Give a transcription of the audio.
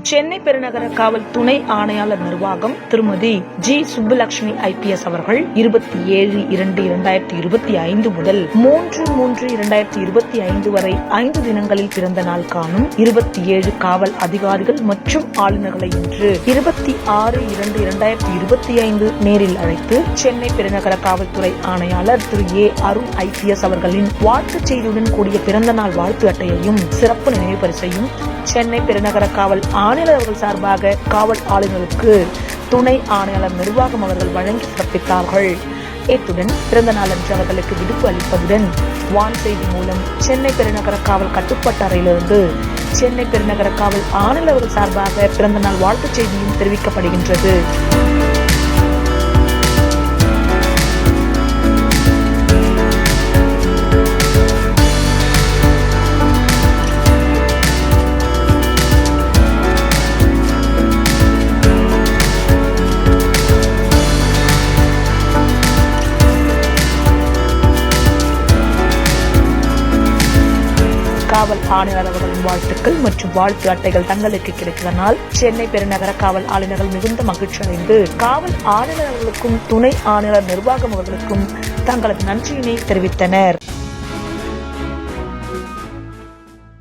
சென்னை பெருநகர காவல் துணை ஆணையாளர் நிர்வாகம் திருமதி ஜி சுப்புலட்சுமி IPS அவர்கள் 27/2/2025 முதல் 3/3/2025 வரை 5 தினங்களில் பிறந்த நாள் காணும் 27 காவல் அதிகாரிகள் மற்றும் ஆளுநர்களை இன்று 26/2/2025 நேரில் அழைத்து சென்னை பெருநகர காவல்துறை ஆணையாளர் திரு A. அருண் IPS அவர்களின் வாழ்த்துச் செய்தியுடன் கூடிய பிறந்த நாள் வாழ்த்து அட்டையையும் சிறப்பு நினைவு பரிசையும் சென்னை பெருநகர காவல் ஆணையாளர் அவர்கள் சார்பாக காவல் ஆளுநருக்கு துணை ஆணையாளர் நிர்வாகம் அவர்கள் வழங்கி சிறப்பித்தார்கள். இத்துடன் பிறந்த நாளன்று அவர்களுக்கு விடுப்பு அளிப்பதுடன் வான் செய்தி மூலம் சென்னை பெருநகர காவல் கட்டுப்பாட்டு அறையிலிருந்து சென்னை பெருநகர காவல் ஆணையாளர் அவர்கள் சார்பாக பிறந்த நாள் வாழ்த்துச் செய்தியும் தெரிவிக்கப்படுகின்றது. காவல் ஆணையர் அவர்களின் வாழ்த்துக்கள் மற்றும் வாழ்த்து அட்டைகள் தங்களுக்கு கிடைத்ததனால் சென்னை பெருநகர காவல் ஆளுநர்கள் மிகுந்த மகிழ்ச்சி அடைந்து காவல் ஆணையர் அவர்களுக்கும் துணை ஆணையர் நிர்வாகம் அவர்களுக்கும் தங்களது நன்றியினை தெரிவித்தனர்.